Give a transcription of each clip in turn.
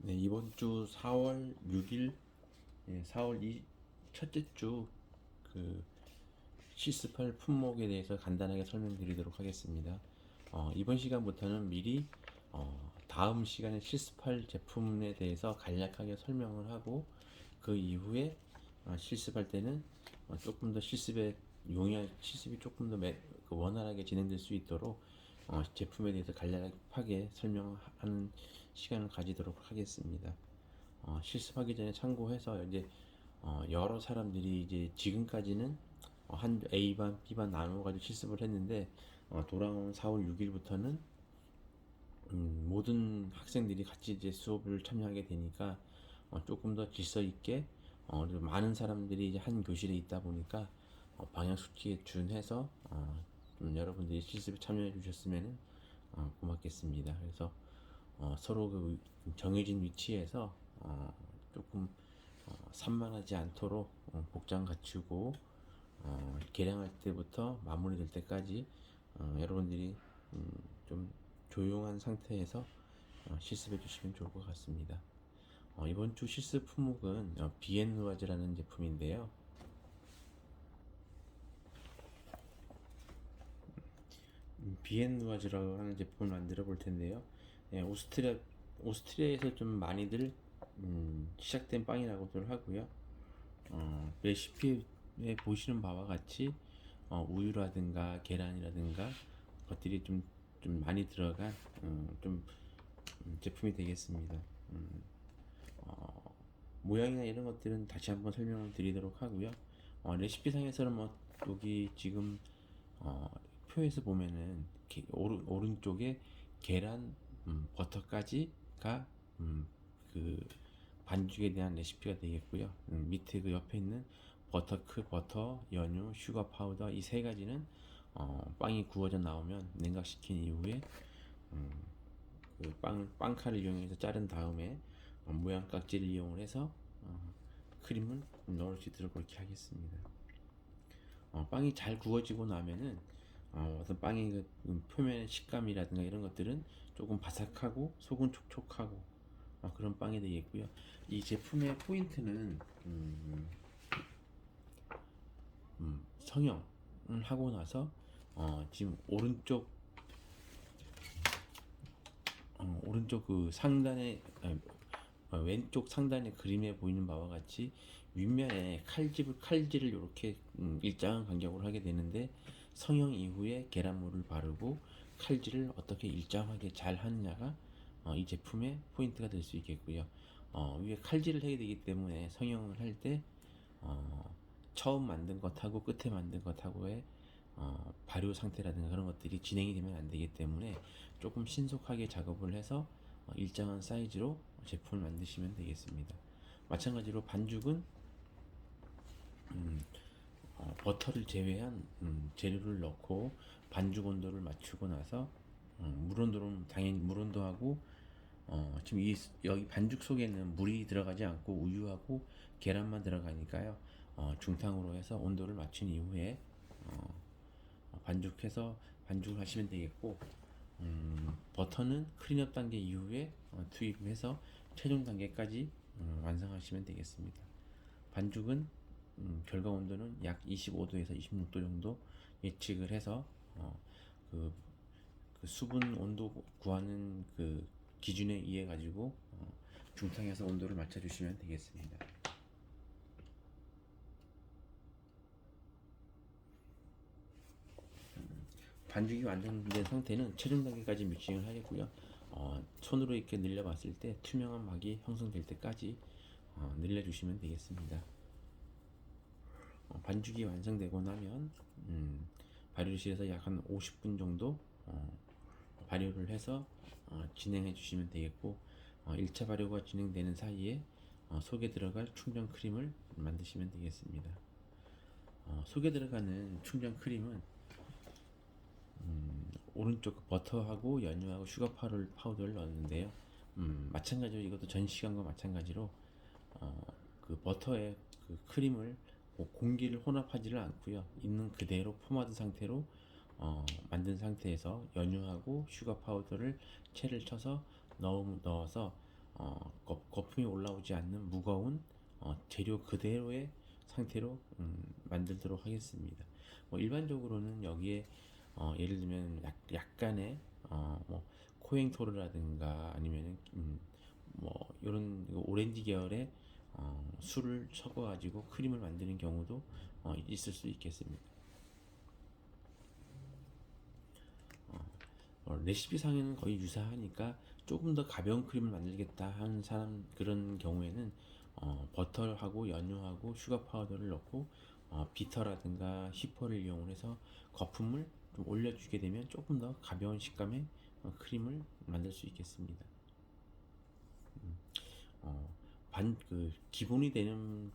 네, 이번 주 4월 6일, 4월 첫째 주 그 시스팔 품목에 대해서 간단하게 설명드리도록 하겠습니다. 이번 시간부터는 미리 다음 시간에 시스팔 제품에 대해서 간략하게 설명을 하고 그 이후에 실습할 때는 조금 더 실습의 실습이 조금 더 원활하게 진행될 수 있도록 제품에 대해서 간략하게 설명하는 시간을 가지도록 하겠습니다. 실습하기 전에 참고해서 이제 여러 사람들이 이제 지금까지는 한 A반, B반 나눠가지고 실습을 했는데 돌아온 4월 6일부터는 모든 학생들이 같이 이제 수업을 참여하게 되니까 조금 더 질서 있게 그리고 많은 사람들이 이제 한 교실에 있다 보니까 방향 수칙에 준해서 좀 여러분들이 실습에 참여해 주셨으면 고맙겠습니다. 그래서 서로 그 정해진 위치에서 조금 산만하지 않도록 복장 갖추고 개량할 때부터 마무리될 때까지 여러분들이 좀 조용한 상태에서 실습해 주시면 좋을 것 같습니다. 이번 주 실습 품목은 비엔누아즈라는 제품인데요. 비엔누아즈라고 하는 제품을 만들어 볼 텐데요. 오스트리아에서 좀 많이들 시작된 빵이라고들 하고요. 레시피에 보시는 바와 같이 우유라든가 계란이라든가 것들이 좀 많이 들어간 좀 제품이 되겠습니다. 모양이나 이런 것들은 다시 한번 설명을 드리도록 하고요. 레시피상에서는 뭐 여기 지금 표에서 보면은 오른쪽에 계란, 버터까지가 그 반죽에 대한 레시피가 되겠고요. 밑에 그 옆에 있는 버터, 연유, 슈가 파우더 이 세 가지는 빵이 구워져 나오면 냉각시킨 이후에 그 빵칼을 이용해서 자른 다음에 모양 깍지를 이용을 해서 크림을 넣을 수 있도록 그렇게 하겠습니다. 빵이 잘 구워지고 나면은 어떤 빵의 표면의 식감이라든가 이런 것들은 조금 바삭하고 속은 촉촉하고 그런 빵이 되겠고요. 이 제품의 포인트는 성형을 하고 나서 지금 오른쪽 그 상단에 왼쪽 상단의 그림에 보이는 바와 같이 윗면에 칼질을 이렇게 일정한 간격으로 하게 되는데 성형 이후에 계란물을 바르고 칼질을 어떻게 일정하게 잘 하느냐가 이 제품의 포인트가 될 수 있겠고요. 위에 칼질을 해야 되기 때문에 성형을 할 때 처음 만든 것하고 끝에 만든 것하고의 발효 상태라든가 그런 것들이 진행이 되면 안 되기 때문에 조금 신속하게 작업을 해서 일정한 사이즈로 제품을 만드시면 되겠습니다. 마찬가지로 반죽은 버터를 제외한 재료를 넣고 반죽 온도를 맞추고 나서 물 온도는 당연히 물 온도하고 지금 여기 반죽 속에는 물이 들어가지 않고 우유하고 계란만 들어가니까요. 중탕으로 해서 온도를 맞춘 이후에 반죽을 하시면 되겠고 버터는 클린업 단계 이후에 투입해서 최종 단계까지 완성하시면 되겠습니다. 반죽은 결과 온도는 약 25도에서 26도 정도 예측을 해서 그, 그 수분 온도 구하는 그 기준에 의해 가지고 중탕에서 온도를 맞춰 주시면 되겠습니다. 반죽이 완성된 상태는 최종 단계까지 믹싱을 하겠고요. 손으로 이렇게 늘려봤을 때 투명한 막이 형성될 때까지 늘려주시면 되겠습니다. 반죽이 완성되고 나면 발효실에서 약 한 50분 정도 발효를 해서 진행해 주시면 되겠고 1차 발효가 진행되는 사이에 속에 들어갈 충전 크림을 만드시면 되겠습니다. 속에 들어가는 충전 크림은 오른쪽 버터하고 연유하고 슈가 파우더를 넣었는데요. 마찬가지로 이것도 전 시간과 마찬가지로 그 버터에 그 크림을 뭐 공기를 혼합하지를 않고요. 있는 그대로 포마드 상태로 만든 상태에서 연유하고 슈가 파우더를 채를 쳐서 넣어서 거품이 올라오지 않는 무거운 재료 그대로의 상태로 만들도록 하겠습니다. 뭐 일반적으로는 여기에 예를 들면 약간의 뭐 코행토르라든가 아니면은 뭐 이런 오렌지 계열의 술을 섞어가지고 크림을 만드는 경우도 있을 수 있겠습니다. 레시피 상에는 거의 유사하니까 조금 더 가벼운 크림을 만들겠다 하는 사람 그런 경우에는 버터하고 연유하고 슈가 파우더를 넣고 비터라든가 히퍼를 이용해서 거품을 좀 올려주게 되면 조금 더 가벼운 식감의 크림을 만들 수 있겠습니다. 어, 기본이 되는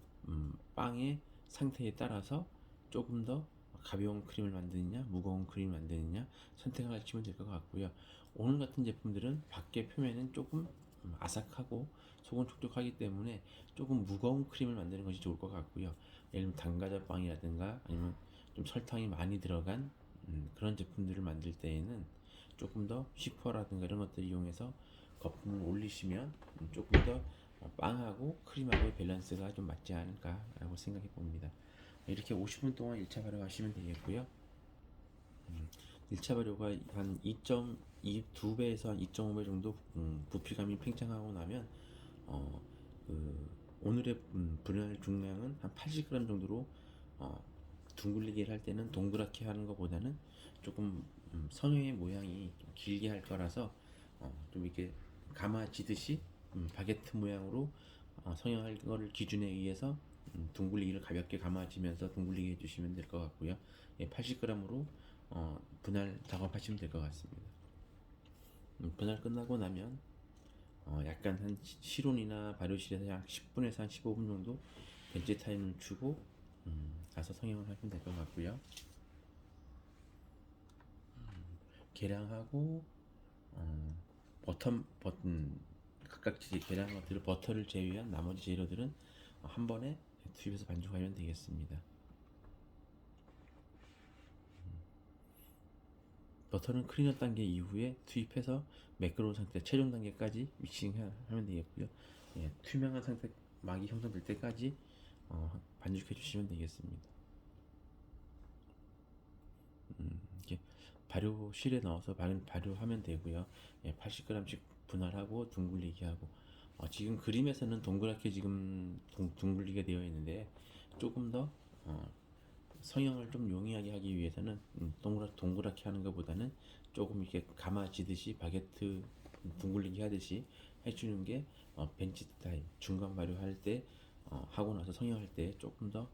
빵의 상태에 따라서 조금 더 가벼운 크림을 만드느냐 무거운 크림을 만드느냐 선택을 하시면 될 것 같고요. 오늘 같은 제품들은 밖에 표면은 조금 아삭하고 속은 촉촉하기 때문에 조금 무거운 크림을 만드는 것이 좋을 것 같고요. 예를 들면 당과자 빵이라든가 아니면 좀 설탕이 많이 들어간 그런 제품들을 만들 때에는 조금 더 슈퍼라든가 이런 것들을 이용해서 거품을 올리시면 조금 더 빵하고 크림하고의 밸런스가 좀 맞지 않을까라고 생각해 봅니다. 이렇게 50분 동안 1차 발효하시면 되겠고요. 1차 발효가 한 2.2배에서 한 2.5배 정도 부피감이 팽창하고 나면 어, 오늘의 분할 중량은 한 80g 정도로 둥글리게 할 때는 동그랗게 하는 것보다는 조금 성형의 모양이 좀 길게 할 거라서 좀 이렇게 감아지듯이 바게트 모양으로 성형할 거를 기준에 의해서 둥글리기를 가볍게 감아지면서 둥글리게 해주시면 될 것 같고요. 예, 80g으로 분할 작업하시면 될 것 같습니다. 분할 끝나고 나면 약간 한 실온이나 발효실에서 약 10분에서 한 15분 정도 벤치 타임을 주고 가서 성형을 하시면 될 것 같고요. 계량하고 각각 계량한 것들을 버터를 제외한 나머지 재료들은 한 번에 투입해서 반죽하면 되겠습니다. 버터는 클린업 단계 이후에 투입해서 매끄러운 상태 최종 단계까지 믹싱하면 되겠고요. 예, 투명한 상태 막이 형성될 때까지 반죽해 주시면 되겠습니다. 이렇게 발효실에 넣어서 발효하면 되고요. 예, 80g씩 분할하고 둥글리게 하고 지금 그림에서는 동그랗게 지금 둥글리게 되어 있는데 조금 더 성형을 좀 용이하게 하기 위해서는 동그랗게 하는 것보다는 조금 이렇게 감아지듯이 바게트 둥글리기 하듯이 해주는 게 벤치 타임 중간 발효할 때 하고 나서 성형할 때 조금 더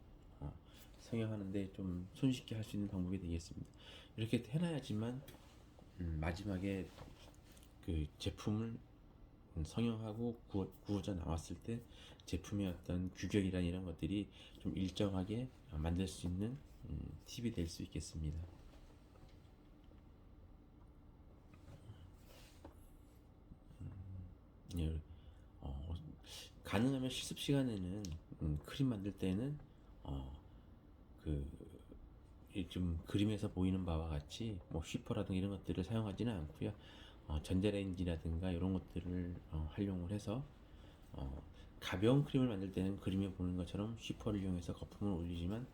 성형하는데 좀 손쉽게 할 수 있는 방법이 되겠습니다. 이렇게 해놔야지만 마지막에 그 제품을 성형하고 구워져 나왔을 때 제품의 어떤 규격이란 이런 것들이 좀 일정하게 만들 수 있는 팁이 될 수 있겠습니다. 예, 어, 가능하면 실습 시간에는 크림 만들 때는 어, 그 좀 그림에서 보이는 바와 같이 뭐 슈퍼라든가 이런 것들을 사용하지는 않고요. 전자레인지라든가 이런 것들을 활용을 해서 가벼운 크림을 만들 때는 그림에 보는 것처럼 슈퍼를 이용해서 거품을 올리지만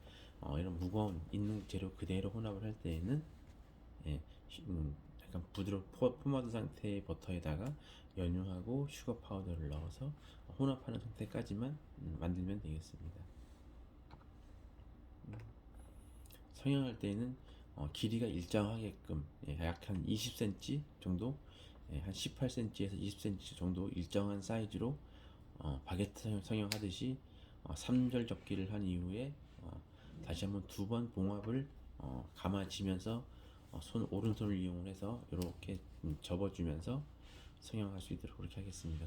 이런 무거운 있는 재료 그대로 혼합을 할 때에는 예, 약간 부드러운 포마드 상태의 버터에다가 연유하고 슈거 파우더를 넣어서 혼합하는 상태까지만 만들면 되겠습니다. 성형할 때는 길이가 일정하게끔 약 한 20cm 정도, 한 18cm에서 20cm 정도 일정한 사이즈로 바게트 성형하듯이 3절 접기를 한 이후에 다시 한번 두 번 봉합을 감아지면서 손 오른손을 이용해서 이렇게 접어주면서 성형할 수 있도록 그렇게 하겠습니다.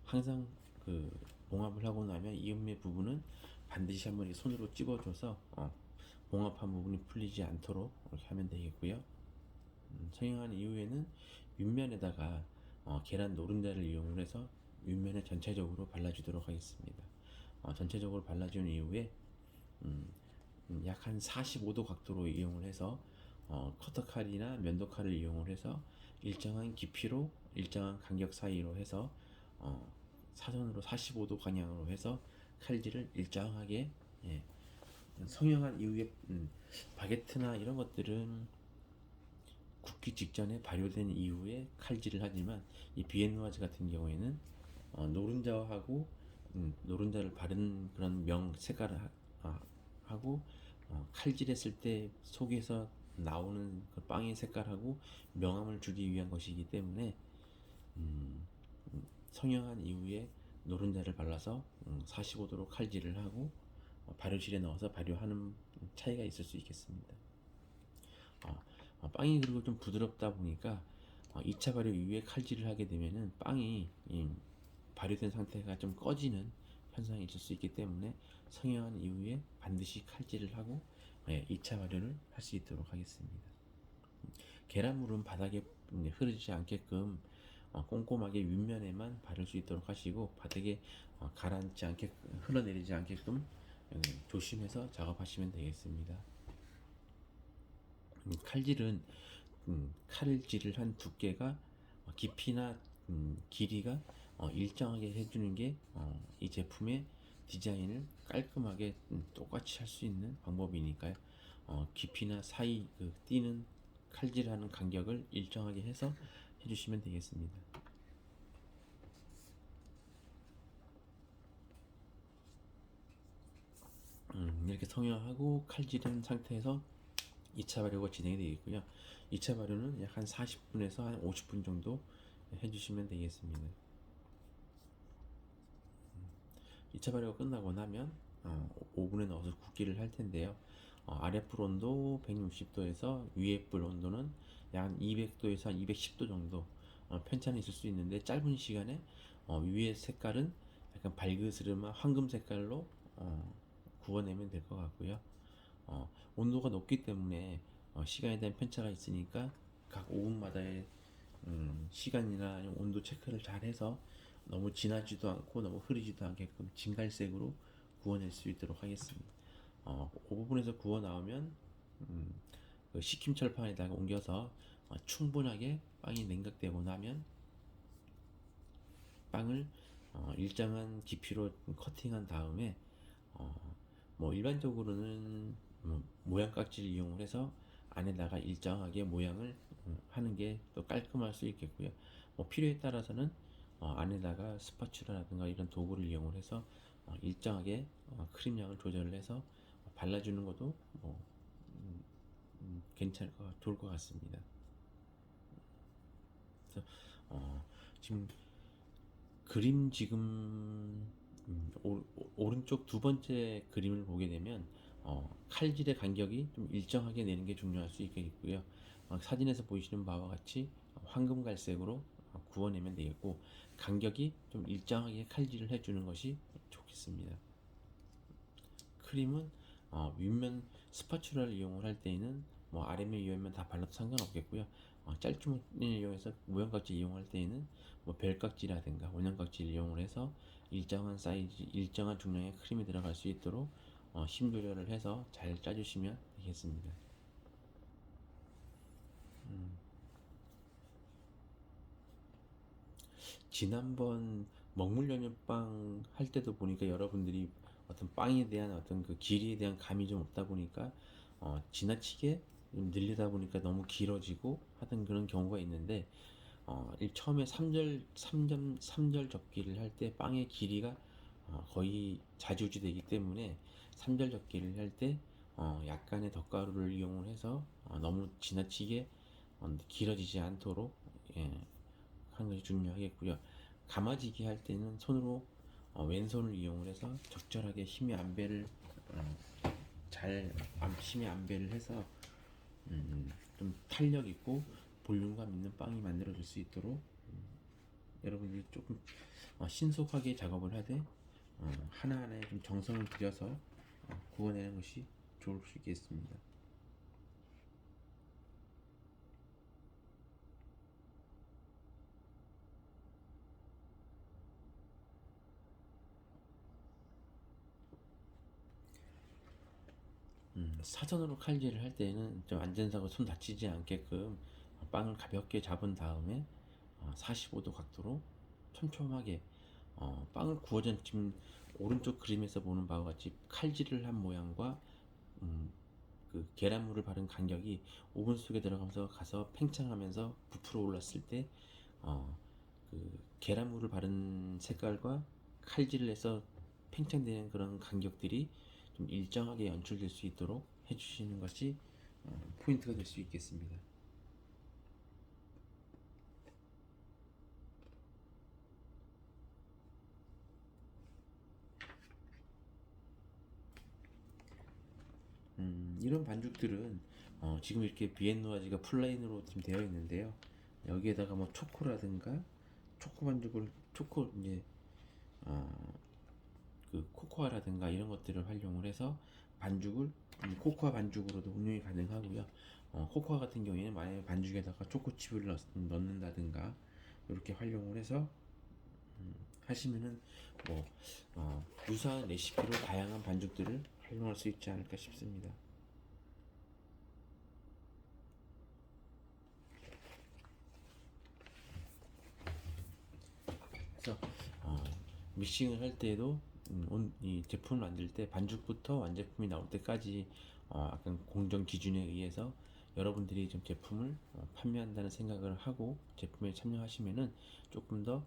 항상 그 봉합을 하고 나면 이음매 부분은 반드시 한번 손으로 찝어줘서 봉합한 부분이 풀리지 않도록 이렇게 하면 되겠고요. 성형한 이후에는 윗면에다가 계란 노른자를 이용해서 윗면에 전체적으로 발라주도록 하겠습니다. 전체적으로 발라준 이후에 약 한 45도 각도로 이용을 해서 커터칼이나 면도칼을 이용을 해서 일정한 깊이로 일정한 간격 사이로 해서 어, 사선으로 45도 방향으로 해서 칼질을 일정하게, 예, 성형한 이후에 바게트나 이런 것들은 굽기 직전에 발효된 이후에 칼질을 하지만 이 비엔누아즈 같은 경우에는 노른자하고 노른자를 바른 그런 명 색깔을 하고 칼질했을 때 속에서 나오는 그 빵의 색깔하고 명암을 주기 위한 것이기 때문에 음, 성형한 이후에 노른자를 발라서 45도로 칼질을 하고 발효실에 넣어서 발효하는 차이가 있을 수 있겠습니다. 빵이 그리고 좀 부드럽다 보니까 2차 발효 이후에 칼질을 하게 되면은 빵이 발효된 상태가 좀 꺼지는 현상이 있을 수 있기 때문에 성형한 이후에 반드시 칼질을 하고 2차 발효를 할 수 있도록 하겠습니다. 계란물은 바닥에 흐르지 않게끔 꼼꼼하게 윗면에만 바를 수 있도록 하시고 바닥에 가라앉지 않게 흘러내리지 않게끔 조심해서 작업하시면 되겠습니다. 칼질은 칼질을 한 두께가 깊이나 길이가 일정하게 해주는 게 이 제품의 디자인을 깔끔하게 똑같이 할 수 있는 방법이니까요. 깊이나 사이 그 띄는 칼질하는 간격을 일정하게 해서 해주시면 되겠습니다. 이렇게 성형하고 칼질한 상태에서 2차 발효가 진행이 되겠고요. 2차 발효는 약 한 40분에서 한 50분 정도 해주시면 되겠습니다. 2차 발효가 끝나고 나면 오븐에 넣어서 굽기를 할 텐데요. 아랫불 온도 160도에서 위에 불 온도는 약 200도에서 한 210도 정도 편차는 있을 수 있는데 짧은 시간에 위의 색깔은 약간 밝으스름한 황금 색깔로 구워내면 될 것 같고요. 온도가 높기 때문에 시간에 대한 편차가 있으니까 각 오븐마다의 시간이나 온도 체크를 잘 해서 너무 진하지도 않고 너무 흐리지도 않게끔 진갈색으로 구워낼 수 있도록 하겠습니다. 오븐에서 구워 나오면 그 식힘 철판에다가 옮겨서 충분하게 빵이 냉각되고 나면 빵을 일정한 깊이로 커팅한 다음에 뭐 일반적으로는 모양 깍지를 이용을 해서 안에다가 일정하게 모양을 하는 게 또 깔끔할 수 있겠고요. 뭐 필요에 따라서는 안에다가 스파츌라든가 이런 도구를 이용을 해서 일정하게 크림 양을 조절을 해서 발라주는 것도 뭐 괜찮을 것 좋을 것 같습니다. 그래서 지금 그림 지금 오른쪽 두 번째 그림을 보게 되면 칼질의 간격이 좀 일정하게 내는 게 중요할 수 있겠고요. 사진에서 보이시는 바와 같이 황금갈색으로 구워내면 되겠고 간격이 좀 일정하게 칼질을 해주는 것이 좋겠습니다. 크림은 윗면 스파‌츌라를 이용을 할 때에는 뭐 아래면 위에면 다 발라도 상관없겠고요. 짤주머니를 이용해서 모양깍지 이용할 때에는 뭐 별깍지라든가 원형깍지를 이용을 해서 일정한 사이즈, 일정한 중량의 크림이 들어갈 수 있도록 힘 조절을 해서 잘 짜주시면 되겠습니다. 지난번 먹물연유빵 할 때도 보니까 여러분들이 어떤 빵에 대한 어떤 그 길이에 대한 감이 좀 없다 보니까 지나치게 좀 늘리다 보니까 너무 길어지고 하던 그런 경우가 있는데 처음에 3절 접기를 할 때 빵의 길이가 거의 좌지우지되기 때문에 3절 접기를 할 때 약간의 덧가루를 이용을 해서 너무 지나치게 길어지지 않도록 예, 하는 것이 중요하겠고요. 감아지기 할 때는 손으로 왼손을 이용을 해서 적절하게 힘의 안배를 힘의 안배를 해서 좀 탄력 있고 볼륨감 있는 빵이 만들어질 수 있도록 여러분들이 조금 신속하게 작업을 하되 하나하나에 좀 정성을 들여서 구워내는 것이 좋을 수 있겠습니다. 사선으로 칼질을 할 때는 좀 안전사고 손 다치지 않게끔 빵을 가볍게 잡은 다음에 45도 각도로 촘촘하게 빵을 구워준 지금 오른쪽 그림에서 보는 바와 같이 칼질을 한 모양과 그 계란물을 바른 간격이 오븐 속에 들어가면서 가서 팽창하면서 부풀어 올랐을 때 그 계란물을 바른 색깔과 칼질을 해서 팽창되는 그런 간격들이 좀 일정하게 연출될 수 있도록 해주시는 것이 포인트가 될 수 있겠습니다. 이런 반죽들은 지금 이렇게 비엔노아지가 플레인으로 지금 되어 있는데요. 여기에다가 뭐 초코라든가 초코 반죽을 초코 이제 그 코코아라든가 이런 것들을 활용을 해서 반죽을 코코아 반죽으로도 응용이 가능하고요. 코코아 같은 경우에는 만약에 반죽에다가 초코칩을 넣는다든가 이렇게 활용을 해서 하시면은 뭐 유사한 레시피로 다양한 반죽들을 활용할 수 있지 않을까 싶습니다. 그래서 믹싱을 할 때에도 이 제품을 만들 때 반죽부터 완제품이 나올 때까지 약간 공정 기준에 의해서 여러분들이 좀 제품을 판매한다는 생각을 하고 제품에 참여하시면은 조금 더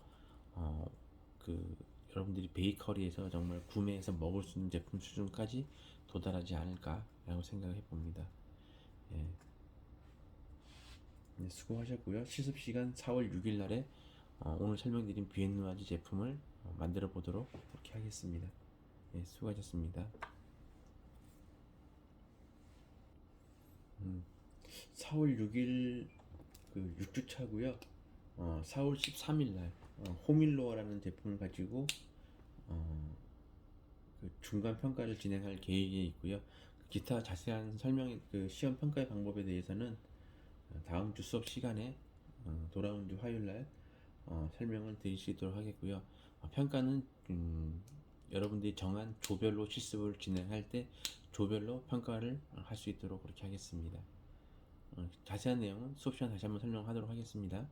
그 여러분들이 베이커리에서 정말 구매해서 먹을 수 있는 제품 수준까지 도달하지 않을까라고 생각해 봅니다. 예. 네, 수고하셨고요. 실습 시간 4월 6일 날에 오늘 설명드린 비엔누아지 제품을 만들어 보도록 그렇게 하겠습니다. 네, 수고하셨습니다. 4월 6일 그 6주차고요. 4월 13일 날 호밀로어라는 제품을 가지고 그 중간 평가를 진행할 계획이 있고요. 기타 자세한 설명, 그 시험 평가의 방법에 대해서는 다음 주 수업 시간에 돌아온 주 화요일 날 설명을 드리도록 하겠고요. 평가는 여러분들이 정한 조별로 실습을 진행할 때 조별로 평가를 할 수 있도록 그렇게 하겠습니다. 자세한 내용은 수업 시간 다시 한번 설명하도록 하겠습니다.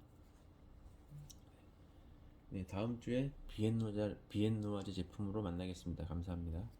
네, 다음 주에 비엔노아제 제품으로 만나겠습니다. 감사합니다.